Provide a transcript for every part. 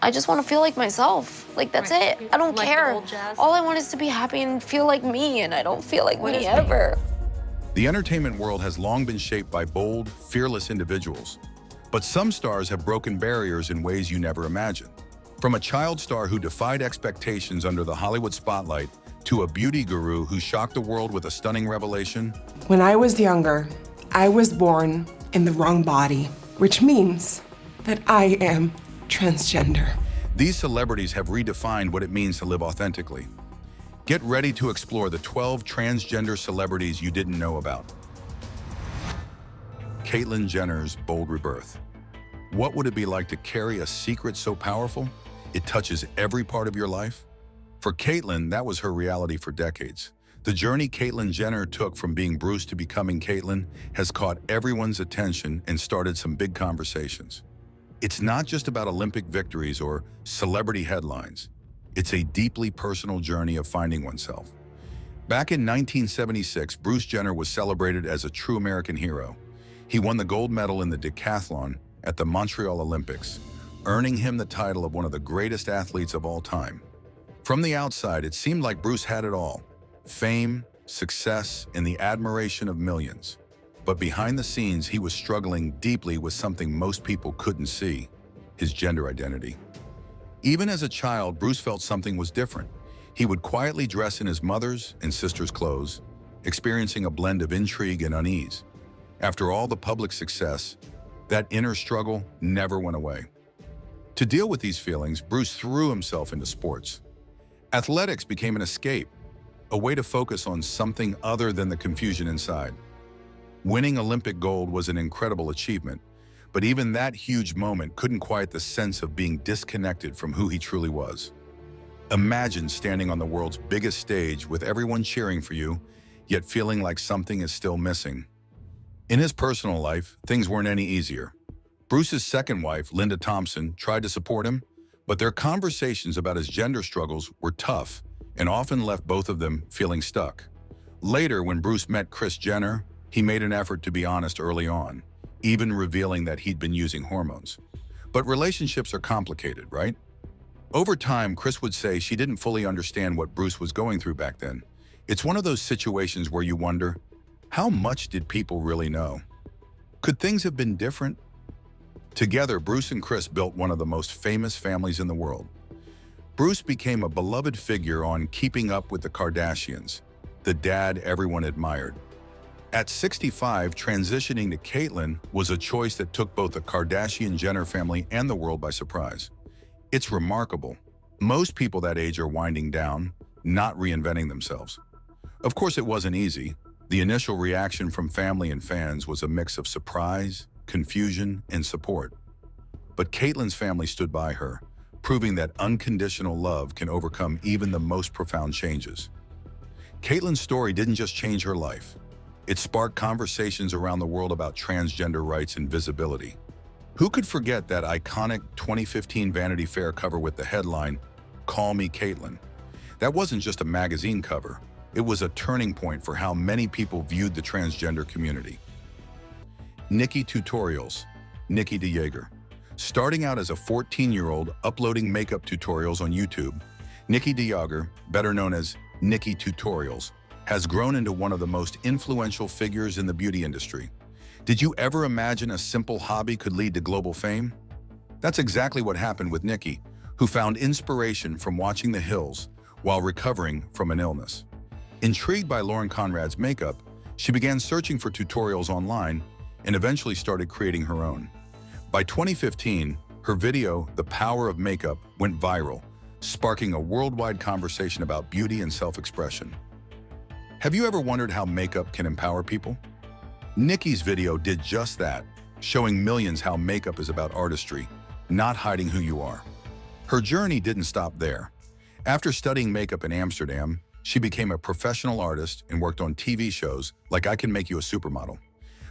I just want to feel like myself. Like, that's it. I don't Like care. the old Jazz? All I want is to be happy and feel like me, and I don't feel like What me is ever. The entertainment world has long been shaped by bold, fearless individuals. But some stars have broken barriers in ways you never imagined. From a child star who defied expectations under the Hollywood spotlight to a beauty guru who shocked the world with a stunning revelation. When I was younger, I was born in the wrong body, which means that I am transgender. These celebrities have redefined what it means to live authentically. Get ready to explore the 12 transgender celebrities you didn't know about. Caitlyn Jenner's bold rebirth. What would it be like to carry a secret so powerful it touches every part of your life? For Caitlyn, that was her reality for decades. The journey Caitlyn Jenner took from being Bruce to becoming Caitlyn has caught everyone's attention and started some big conversations. It's not just about Olympic victories or celebrity headlines. It's a deeply personal journey of finding oneself. Back in 1976, Bruce Jenner was celebrated as a true American hero. He won the gold medal in the decathlon at the Montreal Olympics, earning him the title of one of the greatest athletes of all time. From the outside, it seemed like Bruce had it all: fame, success, and the admiration of millions. But behind the scenes, he was struggling deeply with something most people couldn't see: his gender identity. Even as a child, Bruce felt something was different. He would quietly dress in his mother's and sister's clothes, experiencing a blend of intrigue and unease. After all the public success, that inner struggle never went away. To deal with these feelings, Bruce threw himself into sports. Athletics became an escape, a way to focus on something other than the confusion inside. Winning Olympic gold was an incredible achievement, but even that huge moment couldn't quiet the sense of being disconnected from who he truly was. Imagine standing on the world's biggest stage with everyone cheering for you, yet feeling like something is still missing. In his personal life, things weren't any easier. Bruce's second wife, Linda Thompson, tried to support him, but their conversations about his gender struggles were tough and often left both of them feeling stuck. Later, when Bruce met Kris Jenner, he made an effort to be honest early on, even revealing that he'd been using hormones. But relationships are complicated, right? Over time, Kris would say she didn't fully understand what Bruce was going through back then. It's one of those situations where you wonder, how much did people really know? Could things have been different? Together, Bruce and Kris built one of the most famous families in the world. Bruce became a beloved figure on Keeping Up with the Kardashians, the dad everyone admired. At 65, transitioning to Caitlyn was a choice that took both the Kardashian-Jenner family and the world by surprise. It's remarkable. Most people that age are winding down, not reinventing themselves. Of course, it wasn't easy. The initial reaction from family and fans was a mix of surprise, confusion, and support. But Caitlyn's family stood by her, proving that unconditional love can overcome even the most profound changes. Caitlyn's story didn't just change her life. It sparked conversations around the world about transgender rights and visibility. Who could forget that iconic 2015 Vanity Fair cover with the headline, "Call Me Caitlyn"? That wasn't just a magazine cover. It was a turning point for how many people viewed the transgender community. Nikki Tutorials, Nikki DeJager. Starting out as a 14-year-old uploading makeup tutorials on YouTube, Nikki DeJager, better known as Nikki Tutorials, has grown into one of the most influential figures in the beauty industry. Did you ever imagine a simple hobby could lead to global fame? That's exactly what happened with Nikki, who found inspiration from watching The Hills while recovering from an illness. Intrigued by Lauren Conrad's makeup, she began searching for tutorials online and eventually started creating her own. By 2015, her video, The Power of Makeup, went viral, sparking a worldwide conversation about beauty and self-expression. Have you ever wondered how makeup can empower people? Nikki's video did just that, showing millions how makeup is about artistry, not hiding who you are. Her journey didn't stop there. After studying makeup in Amsterdam, she became a professional artist and worked on TV shows like I Can Make You a Supermodel.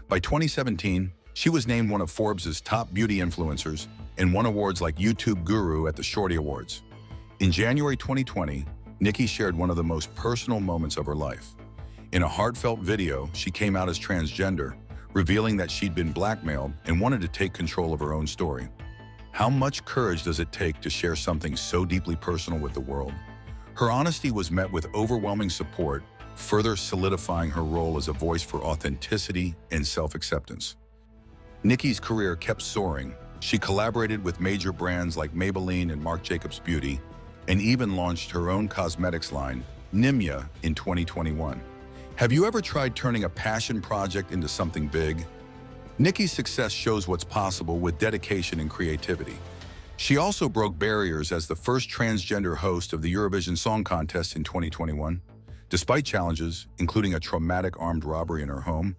By 2017, she was named one of Forbes' top beauty influencers and won awards like YouTube Guru at the Shorty Awards. In January 2020, Nikki shared one of the most personal moments of her life. In a heartfelt video, she came out as transgender, revealing that she'd been blackmailed and wanted to take control of her own story. How much courage does it take to share something so deeply personal with the world? Her honesty was met with overwhelming support, further solidifying her role as a voice for authenticity and self-acceptance. Nikki's career kept soaring. She collaborated with major brands like Maybelline and Marc Jacobs Beauty, and even launched her own cosmetics line, Nimya, in 2021. Have you ever tried turning a passion project into something big? Nikki's success shows what's possible with dedication and creativity. She also broke barriers as the first transgender host of the Eurovision Song Contest in 2021. Despite challenges, including a traumatic armed robbery in her home,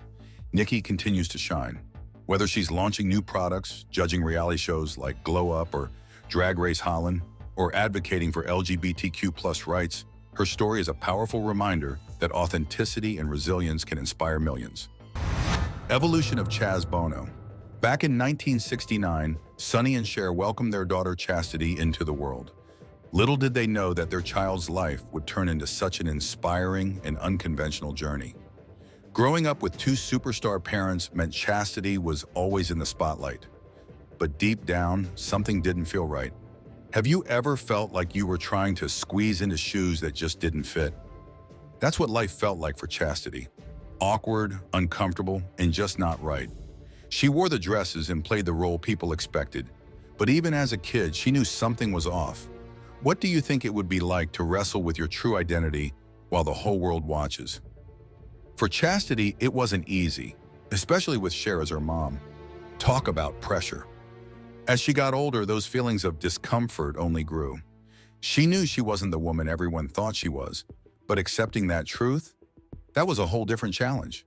Nikki continues to shine. Whether she's launching new products, judging reality shows like Glow Up or Drag Race Holland, or advocating for LGBTQ+ rights, her story is a powerful reminder that authenticity and resilience can inspire millions. Evolution of Chaz Bono. Back in 1969, Sonny and Cher welcomed their daughter Chastity into the world. Little did they know that their child's life would turn into such an inspiring and unconventional journey. Growing up with two superstar parents meant Chastity was always in the spotlight. But deep down, something didn't feel right. Have you ever felt like you were trying to squeeze into shoes that just didn't fit? That's what life felt like for Chastity. Awkward, uncomfortable, and just not right. She wore the dresses and played the role people expected. But even as a kid, she knew something was off. What do you think it would be like to wrestle with your true identity while the whole world watches? For Chastity, it wasn't easy, especially with Cher as her mom. Talk about pressure. As she got older, those feelings of discomfort only grew. She knew she wasn't the woman everyone thought she was, but accepting that truth, that was a whole different challenge.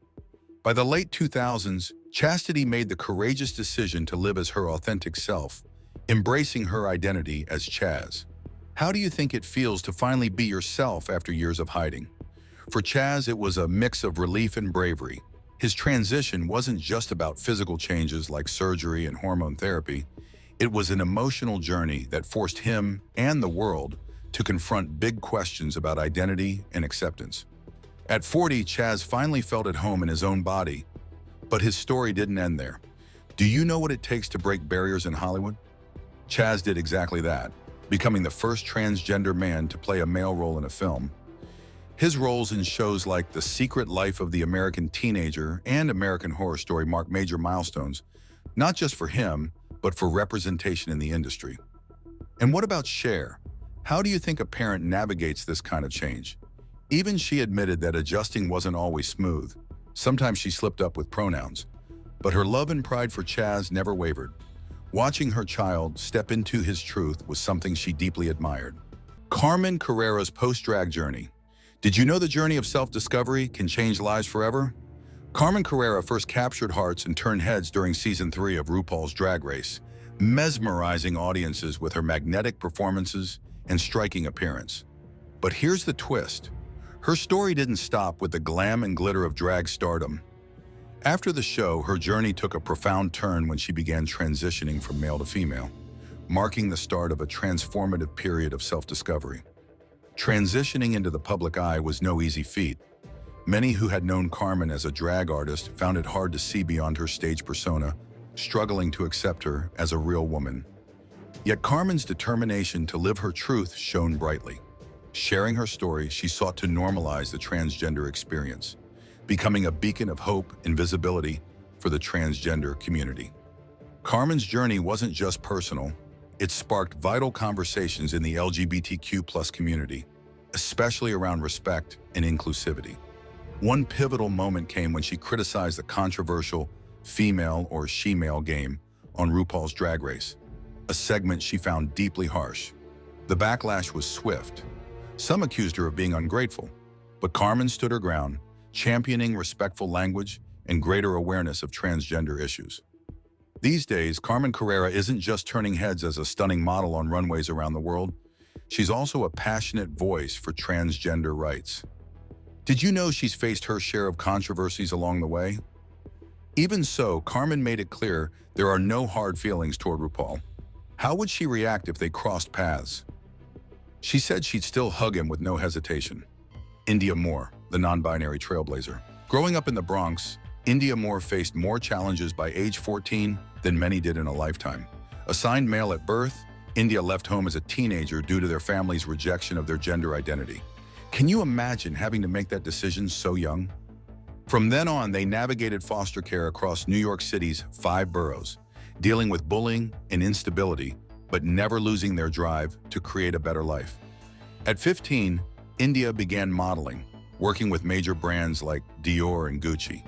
By the late 2000s, Chastity made the courageous decision to live as her authentic self, embracing her identity as Chaz. How do you think it feels to finally be yourself after years of hiding? For Chaz, it was a mix of relief and bravery. His transition wasn't just about physical changes like surgery and hormone therapy. It was an emotional journey that forced him and the world to confront big questions about identity and acceptance. At 40, Chaz finally felt at home in his own body, but his story didn't end there. Do you know what it takes to break barriers in Hollywood? Chaz did exactly that, becoming the first transgender man to play a male role in a film. His roles in shows like The Secret Life of the American Teenager and American Horror Story mark major milestones, not just for him, but for representation in the industry. And what about Cher? How do you think a parent navigates this kind of change? Even she admitted that adjusting wasn't always smooth. Sometimes she slipped up with pronouns. But her love and pride for Chaz never wavered. Watching her child step into his truth was something she deeply admired. Carmen Carrera's post-drag journey. Did you know the journey of self-discovery can change lives forever? Carmen Carrera first captured hearts and turned heads during Season 3 of RuPaul's Drag Race, mesmerizing audiences with her magnetic performances and striking appearance. But here's the twist. Her story didn't stop with the glam and glitter of drag stardom. After the show, her journey took a profound turn when she began transitioning from male to female, marking the start of a transformative period of self-discovery. Transitioning into the public eye was no easy feat. Many who had known Carmen as a drag artist found it hard to see beyond her stage persona, struggling to accept her as a real woman. Yet Carmen's determination to live her truth shone brightly. Sharing her story, she sought to normalize the transgender experience, becoming a beacon of hope and visibility for the transgender community. Carmen's journey wasn't just personal, it sparked vital conversations in the LGBTQ+ community, especially around respect and inclusivity. One pivotal moment came when she criticized the controversial female or she-male game on RuPaul's Drag Race, a segment she found deeply harsh. The backlash was swift. Some accused her of being ungrateful, but Carmen stood her ground, championing respectful language and greater awareness of transgender issues. These days, Carmen Carrera isn't just turning heads as a stunning model on runways around the world, she's also a passionate voice for transgender rights. Did you know she's faced her share of controversies along the way? Even so, Carmen made it clear there are no hard feelings toward RuPaul. How would she react if they crossed paths? She said she'd still hug him with no hesitation. India Moore, the non-binary trailblazer. Growing up in the Bronx, India Moore faced more challenges by age 14 than many did in a lifetime. Assigned male at birth, India left home as a teenager due to their family's rejection of their gender identity. Can you imagine having to make that decision so young? From then on, they navigated foster care across New York City's 5 boroughs, dealing with bullying and instability, but never losing their drive to create a better life. At 15, India began modeling, working with major brands like Dior and Gucci.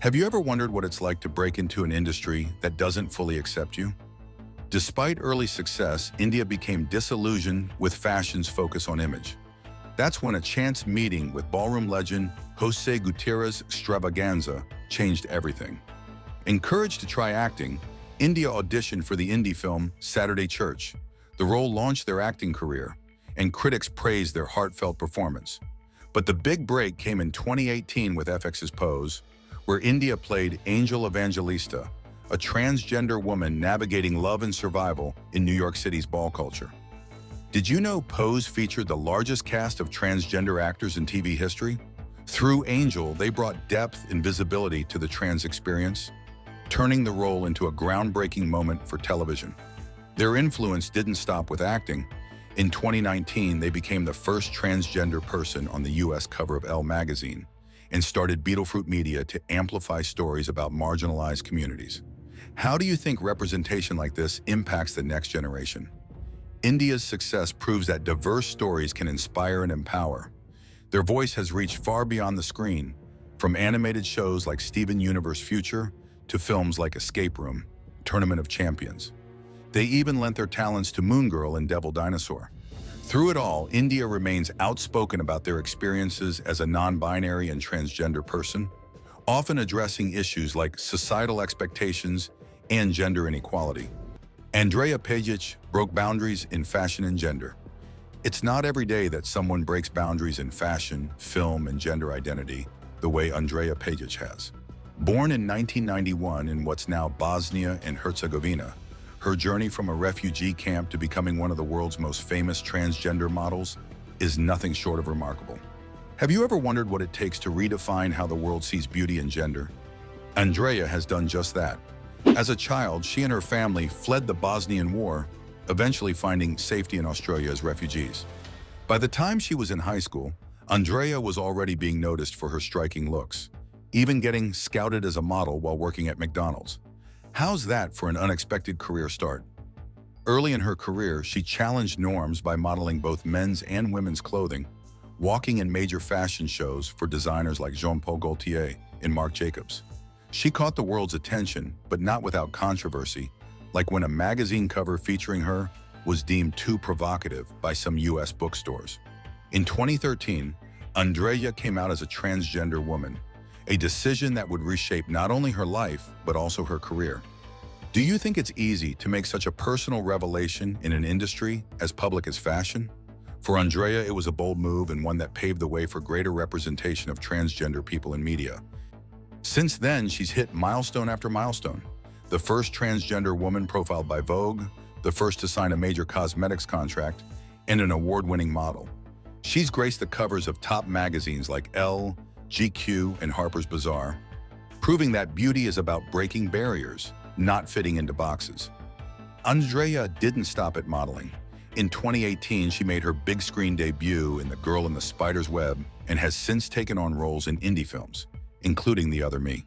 Have you ever wondered what it's like to break into an industry that doesn't fully accept you? Despite early success, India became disillusioned with fashion's focus on image. That's when a chance meeting with ballroom legend Jose Gutierrez Extravaganza changed everything. Encouraged to try acting, India auditioned for the indie film Saturday Church. The role launched their acting career, and critics praised their heartfelt performance. But the big break came in 2018 with FX's Pose, where India played Angel Evangelista, a transgender woman navigating love and survival in New York City's ball culture. Did you know Pose featured the largest cast of transgender actors in TV history? Through Angel, they brought depth and visibility to the trans experience, turning the role into a groundbreaking moment for television. Their influence didn't stop with acting. In 2019, they became the first transgender person on the US cover of Elle magazine and started Beetlefruit Media to amplify stories about marginalized communities. How do you think representation like this impacts the next generation? India's success proves that diverse stories can inspire and empower. Their voice has reached far beyond the screen, from animated shows like Steven Universe Future to films like Escape Room, Tournament of Champions. They even lent their talents to Moon Girl and Devil Dinosaur. Through it all, India remains outspoken about their experiences as a non-binary and transgender person, often addressing issues like societal expectations and gender inequality. Andrea Pejic broke boundaries in fashion and gender. It's not every day that someone breaks boundaries in fashion, film, and gender identity the way Andrea Pejic has. Born in 1991 in what's now Bosnia and Herzegovina, her journey from a refugee camp to becoming one of the world's most famous transgender models is nothing short of remarkable. Have you ever wondered what it takes to redefine how the world sees beauty and gender? Andrea has done just that. As a child, she and her family fled the Bosnian War, eventually finding safety in Australia as refugees. By the time she was in high school, Andrea was already being noticed for her striking looks, even getting scouted as a model while working at McDonald's. How's that for an unexpected career start? Early in her career, she challenged norms by modeling both men's and women's clothing, walking in major fashion shows for designers like Jean-Paul Gaultier and Marc Jacobs. She caught the world's attention, but not without controversy, like when a magazine cover featuring her was deemed too provocative by some US bookstores. In 2013, Andrea came out as a transgender woman, a decision that would reshape not only her life, but also her career. Do you think it's easy to make such a personal revelation in an industry as public as fashion? For Andrea, it was a bold move and one that paved the way for greater representation of transgender people in media. Since then, she's hit milestone after milestone. The first transgender woman profiled by Vogue, the first to sign a major cosmetics contract, and an award-winning model. She's graced the covers of top magazines like Elle, GQ, and Harper's Bazaar, proving that beauty is about breaking barriers, not fitting into boxes. Andrea didn't stop at modeling. In 2018, she made her big screen debut in The Girl in the Spider's Web and has since taken on roles in indie films, including The Other Me.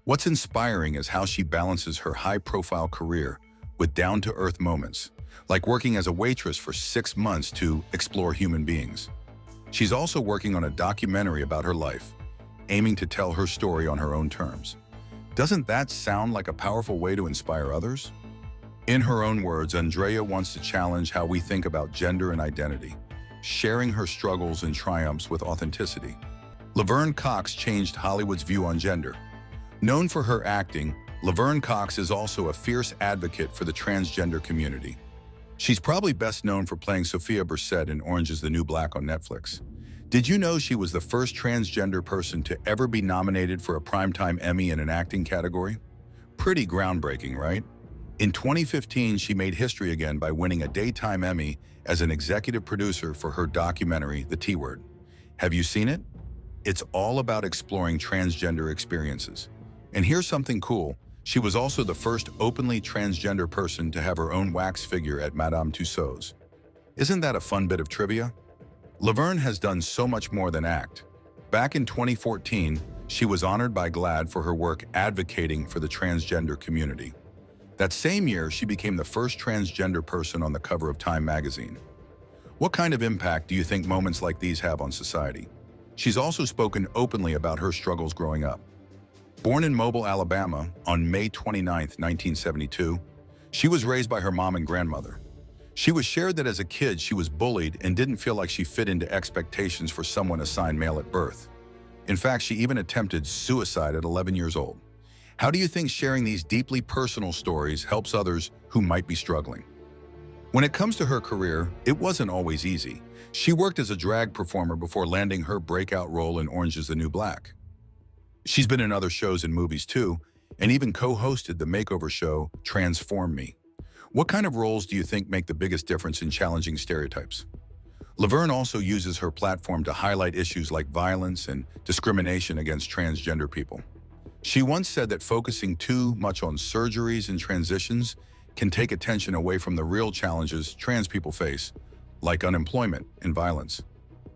What's inspiring is how she balances her high-profile career with down-to-earth moments, like working as a waitress for 6 months to explore human beings. She's also working on a documentary about her life, aiming to tell her story on her own terms. Doesn't that sound like a powerful way to inspire others? In her own words, Andrea wants to challenge how we think about gender and identity, sharing her struggles and triumphs with authenticity. Laverne Cox changed Hollywood's view on gender. Known for her acting, Laverne Cox is also a fierce advocate for the transgender community. She's probably best known for playing Sophia Bursett in Orange is the New Black on Netflix. Did you know she was the first transgender person to ever be nominated for a Primetime Emmy in an acting category? Pretty groundbreaking, right? In 2015, she made history again by winning a Daytime Emmy as an executive producer for her documentary, The T Word. Have you seen it? It's all about exploring transgender experiences. And here's something cool. She was also the first openly transgender person to have her own wax figure at Madame Tussauds. Isn't that a fun bit of trivia? Laverne has done so much more than act. Back in 2014, she was honored by GLAAD for her work advocating for the transgender community. That same year, she became the first transgender person on the cover of Time magazine. What kind of impact do you think moments like these have on society? She's also spoken openly about her struggles growing up. Born in Mobile, Alabama on May 29, 1972, she was raised by her mom and grandmother. She was shared that as a kid she was bullied and didn't feel like she fit into expectations for someone assigned male at birth. In fact, she even attempted suicide at 11 years old. How do you think sharing these deeply personal stories helps others who might be struggling? When it comes to her career, it wasn't always easy. She worked as a drag performer before landing her breakout role in Orange is the New Black. She's been in other shows and movies too, and even co-hosted the makeover show Transform Me. What kind of roles do you think make the biggest difference in challenging stereotypes? Laverne also uses her platform to highlight issues like violence and discrimination against transgender people. She once said that focusing too much on surgeries and transitions can take attention away from the real challenges trans people face, like unemployment and violence.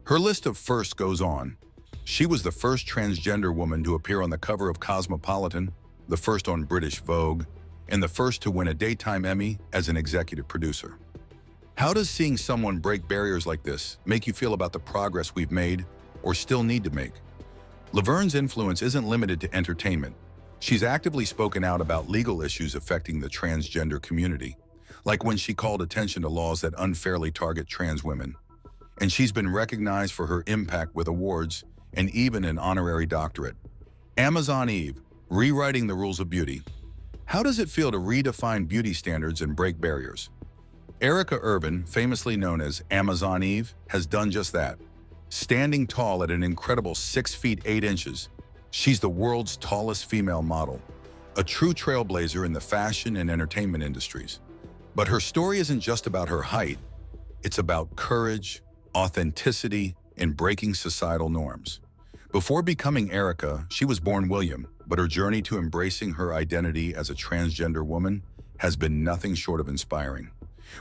Her list of firsts goes on. She was the first transgender woman to appear on the cover of Cosmopolitan, the first on British Vogue, and the first to win a Daytime Emmy as an executive producer. How does seeing someone break barriers like this make you feel about the progress we've made or still need to make? Laverne's influence isn't limited to entertainment. She's actively spoken out about legal issues affecting the transgender community, like when she called attention to laws that unfairly target trans women. And she's been recognized for her impact with awards and even an honorary doctorate. Amazon Eve, rewriting the rules of beauty. How does it feel to redefine beauty standards and break barriers? Erica Irvin, famously known as Amazon Eve, has done just that. Standing tall at an incredible 6 feet 8 inches, she's the world's tallest female model, a true trailblazer in the fashion and entertainment industries. But her story isn't just about her height, it's about courage, authenticity, and breaking societal norms. Before becoming Erica, she was born William, but her journey to embracing her identity as a transgender woman has been nothing short of inspiring.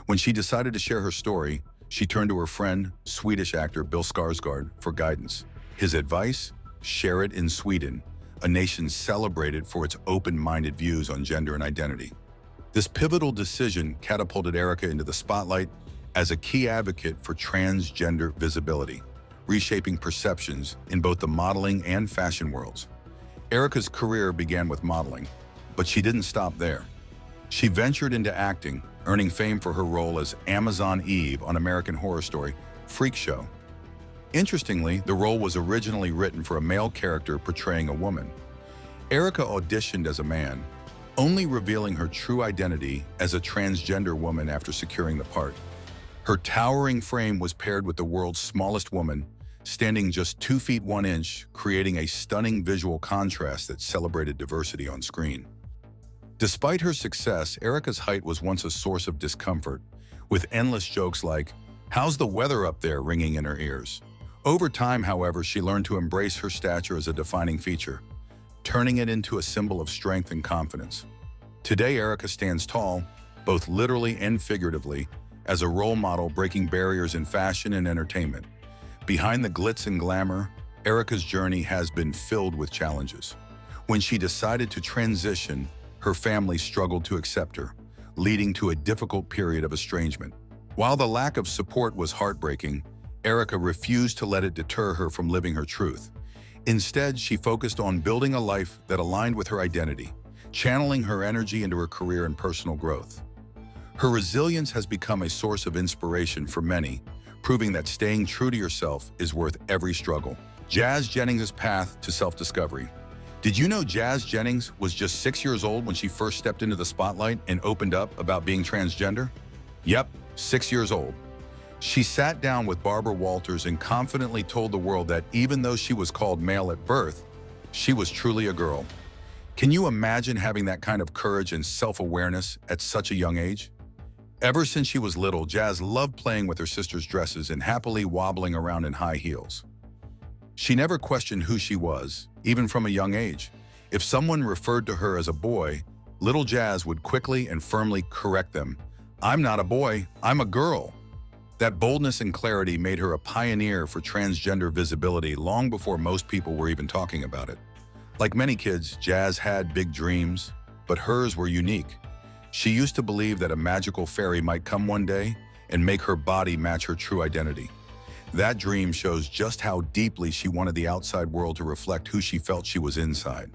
When she decided to share her story, she turned to her friend, Swedish actor Bill Skarsgård, for guidance. His advice? Share it in Sweden, a nation celebrated for its open-minded views on gender and identity. This pivotal decision catapulted Erica into the spotlight as a key advocate for transgender visibility, reshaping perceptions in both the modeling and fashion worlds. Erica's career began with modeling, but she didn't stop there. She ventured into acting, earning fame for her role as Amazon Eve on American Horror Story Freak Show. Interestingly, the role was originally written for a male character portraying a woman. Erica auditioned as a man, only revealing her true identity as a transgender woman after securing the part. Her towering frame was paired with the world's smallest woman, standing just 2 feet 1 inch, creating a stunning visual contrast that celebrated diversity on screen. Despite her success, Erica's height was once a source of discomfort, with endless jokes like, "How's the weather up there?" ringing in her ears. Over time, however, she learned to embrace her stature as a defining feature, turning it into a symbol of strength and confidence. Today, Erica stands tall, both literally and figuratively, as a role model breaking barriers in fashion and entertainment. Behind the glitz and glamour, Erica's journey has been filled with challenges. When she decided to transition, her family struggled to accept her, leading to a difficult period of estrangement. While the lack of support was heartbreaking, Erica refused to let it deter her from living her truth. Instead, she focused on building a life that aligned with her identity, channeling her energy into her career and personal growth. Her resilience has become a source of inspiration for many, proving that staying true to yourself is worth every struggle. Jazz Jennings' path to self-discovery. Did you know Jazz Jennings was just 6 years old when she first stepped into the spotlight and opened up about being transgender? Yep, 6 years old. She sat down with Barbara Walters and confidently told the world that even though she was called male at birth, she was truly a girl. Can you imagine having that kind of courage and self-awareness at such a young age? Ever since she was little, Jazz loved playing with her sister's dresses and happily wobbling around in high heels. She never questioned who she was, even from a young age. If someone referred to her as a boy, little Jazz would quickly and firmly correct them. "I'm not a boy, I'm a girl." That boldness and clarity made her a pioneer for transgender visibility long before most people were even talking about it. Like many kids, Jazz had big dreams, but hers were unique. She used to believe that a magical fairy might come one day and make her body match her true identity. That dream shows just how deeply she wanted the outside world to reflect who she felt she was inside.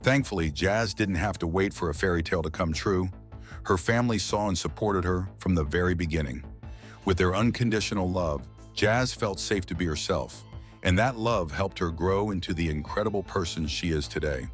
Thankfully, Jazz didn't have to wait for a fairy tale to come true. Her family saw and supported her from the very beginning. With their unconditional love, Jazz felt safe to be herself, and that love helped her grow into the incredible person she is today.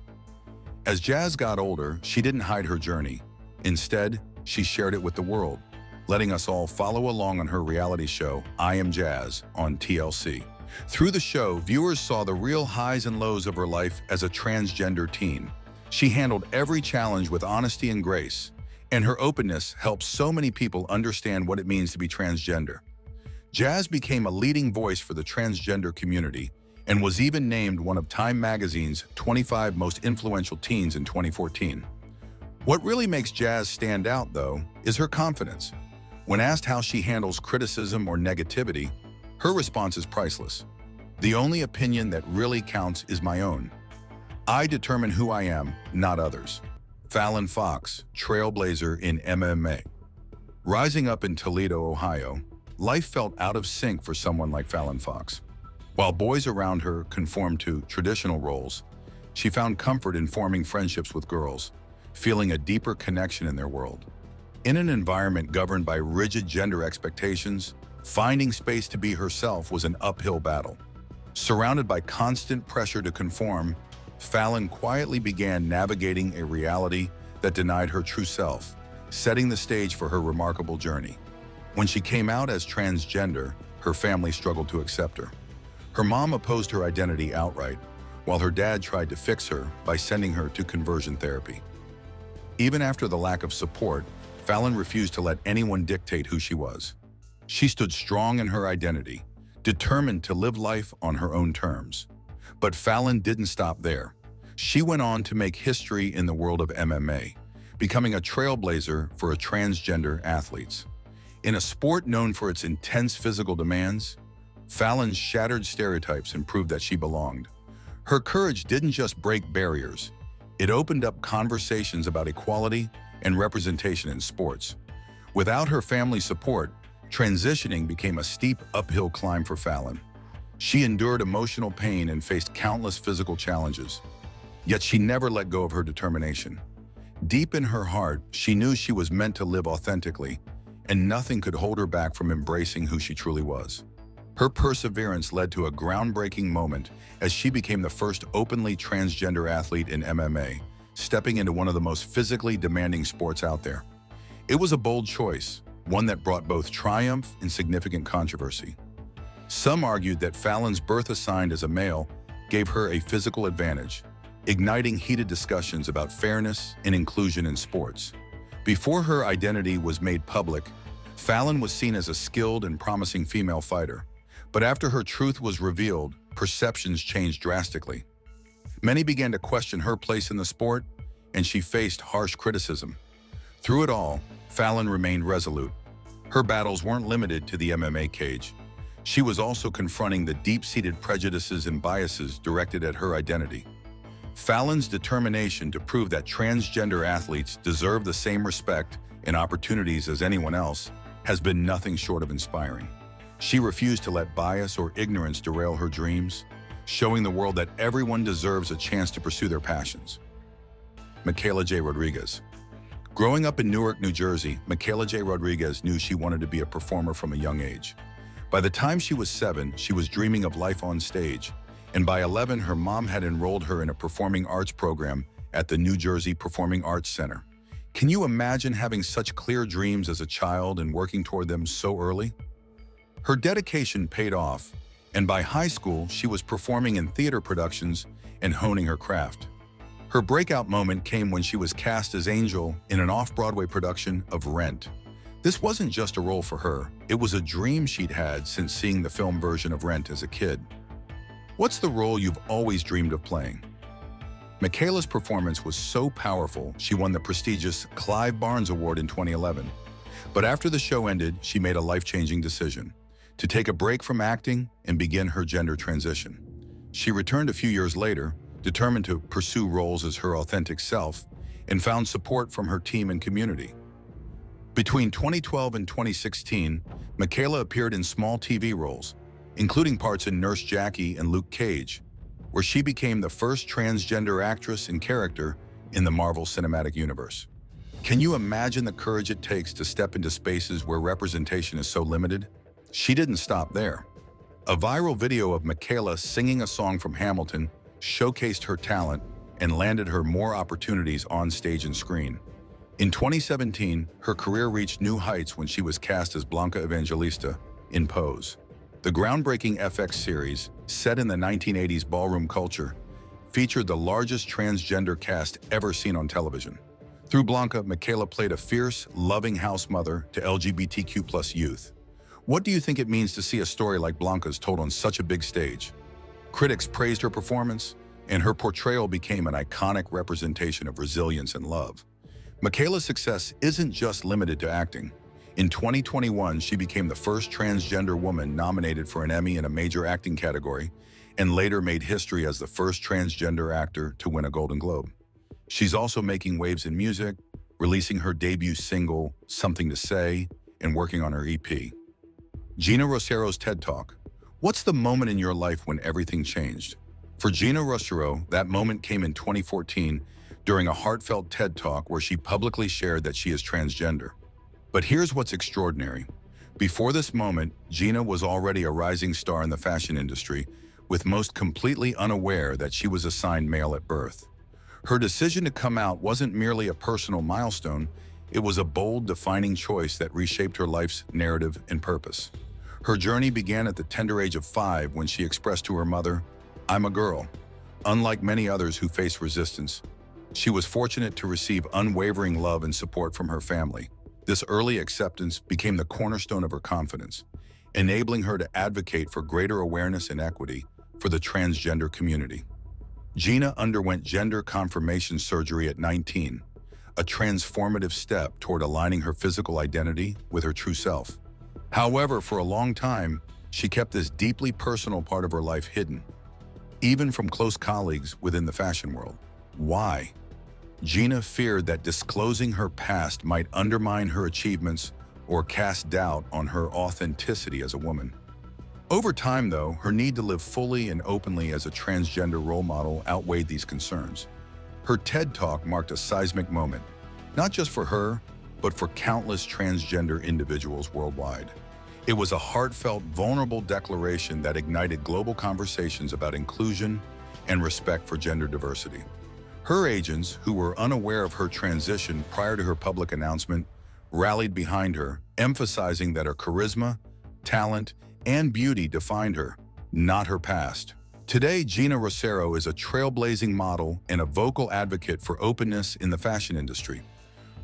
As Jazz got older, she didn't hide her journey. Instead, she shared it with the world, letting us all follow along on her reality show, I Am Jazz, on TLC. Through the show, viewers saw the real highs and lows of her life as a transgender teen. She handled every challenge with honesty and grace, and her openness helped so many people understand what it means to be transgender. Jazz became a leading voice for the transgender community and was even named one of Time magazine's 25 most influential teens in 2014. What really makes Jazz stand out, though, is her confidence. When asked how she handles criticism or negativity, her response is priceless. "The only opinion that really counts is my own. I determine who I am, not others." Fallon Fox, trailblazer in MMA. Rising up in Toledo, Ohio, life felt out of sync for someone like Fallon Fox. While boys around her conformed to traditional roles, she found comfort in forming friendships with girls, feeling a deeper connection in their world. In an environment governed by rigid gender expectations, finding space to be herself was an uphill battle. Surrounded by constant pressure to conform, Fallon quietly began navigating a reality that denied her true self, setting the stage for her remarkable journey. When she came out as transgender, her family struggled to accept her. Her mom opposed her identity outright, while her dad tried to fix her by sending her to conversion therapy. Even after the lack of support, Fallon refused to let anyone dictate who she was. She stood strong in her identity, determined to live life on her own terms. But Fallon didn't stop there. She went on to make history in the world of MMA, becoming a trailblazer for transgender athletes. In a sport known for its intense physical demands, Fallon shattered stereotypes and proved that she belonged. Her courage didn't just break barriers, it opened up conversations about equality and representation in sports. Without her family's support, transitioning became a steep uphill climb for Fallon. She endured emotional pain and faced countless physical challenges. Yet she never let go of her determination. Deep in her heart, she knew she was meant to live authentically, and nothing could hold her back from embracing who she truly was. Her perseverance led to a groundbreaking moment as she became the first openly transgender athlete in MMA, stepping into one of the most physically demanding sports out there. It was a bold choice, one that brought both triumph and significant controversy. Some argued that Fallon's birth assigned as a male gave her a physical advantage, igniting heated discussions about fairness and inclusion in sports. Before her identity was made public, Fallon was seen as a skilled and promising female fighter. But after her truth was revealed, perceptions changed drastically. Many began to question her place in the sport, and she faced harsh criticism. Through it all, Fallon remained resolute. Her battles weren't limited to the MMA cage. She was also confronting the deep-seated prejudices and biases directed at her identity. Fallon's determination to prove that transgender athletes deserve the same respect and opportunities as anyone else has been nothing short of inspiring. She refused to let bias or ignorance derail her dreams, showing the world that everyone deserves a chance to pursue their passions. Michaela J. Rodriguez. Growing up in Newark, New Jersey, Michaela J. Rodriguez knew she wanted to be a performer from a young age. By the time she was 7, she was dreaming of life on stage, and by 11, her mom had enrolled her in a performing arts program at the New Jersey Performing Arts Center. Can you imagine having such clear dreams as a child and working toward them so early? Her dedication paid off, and by high school, she was performing in theater productions and honing her craft. Her breakout moment came when she was cast as Angel in an off-Broadway production of Rent. This wasn't just a role for her, it was a dream she'd had since seeing the film version of Rent as a kid. What's the role you've always dreamed of playing? Michaela's performance was so powerful, she won the prestigious Clive Barnes Award in 2011. But after the show ended, she made a life-changing decision to take a break from acting and begin her gender transition. She returned a few years later, determined to pursue roles as her authentic self, and found support from her team and community. Between 2012 and 2016, Michaela appeared in small TV roles, including parts in Nurse Jackie and Luke Cage, where she became the first transgender actress and character in the Marvel Cinematic Universe. Can you imagine the courage it takes to step into spaces where representation is so limited? She didn't stop there. A viral video of Michaela singing a song from Hamilton showcased her talent and landed her more opportunities on stage and screen. In 2017, her career reached new heights when she was cast as Blanca Evangelista in Pose. The groundbreaking FX series, set in the 1980s ballroom culture, featured the largest transgender cast ever seen on television. Through Blanca, Michaela played a fierce, loving house mother to LGBTQ+ youth. What do you think it means to see a story like Blanca's told on such a big stage? Critics praised her performance, and her portrayal became an iconic representation of resilience and love. Michaela's success isn't just limited to acting. In 2021, she became the first transgender woman nominated for an Emmy in a major acting category, and later made history as the first transgender actor to win a Golden Globe. She's also making waves in music, releasing her debut single, Something to Say, and working on her EP. Gina Rosero's TED Talk. What's the moment in your life when everything changed? For Gina Rosero, that moment came in 2014 during a heartfelt TED Talk where she publicly shared that she is transgender. But here's what's extraordinary. Before this moment, Gina was already a rising star in the fashion industry, with most completely unaware that she was assigned male at birth. Her decision to come out wasn't merely a personal milestone, it was a bold, defining choice that reshaped her life's narrative and purpose. Her journey began at the tender age of 5 when she expressed to her mother, "I'm a girl." Unlike many others who face resistance, she was fortunate to receive unwavering love and support from her family. This early acceptance became the cornerstone of her confidence, enabling her to advocate for greater awareness and equity for the transgender community. Gina underwent gender confirmation surgery at 19, a transformative step toward aligning her physical identity with her true self. However, for a long time, she kept this deeply personal part of her life hidden, even from close colleagues within the fashion world. Why? Gina feared that disclosing her past might undermine her achievements or cast doubt on her authenticity as a woman. Over time, though, her need to live fully and openly as a transgender role model outweighed these concerns. Her TED Talk marked a seismic moment, not just for her, but for countless transgender individuals worldwide. It was a heartfelt, vulnerable declaration that ignited global conversations about inclusion and respect for gender diversity. Her agents, who were unaware of her transition prior to her public announcement, rallied behind her, emphasizing that her charisma, talent, and beauty defined her, not her past. Today, Gina Rosero is a trailblazing model and a vocal advocate for openness in the fashion industry.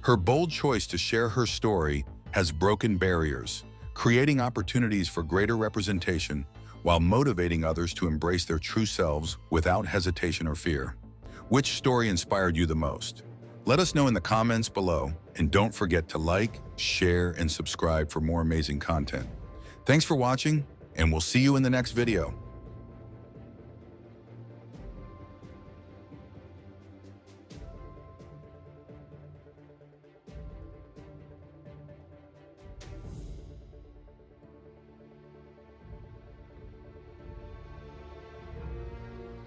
Her bold choice to share her story has broken barriers, creating opportunities for greater representation while motivating others to embrace their true selves without hesitation or fear. Which story inspired you the most? Let us know in the comments below, and don't forget to like, share, and subscribe for more amazing content. Thanks for watching, and we'll see you in the next video.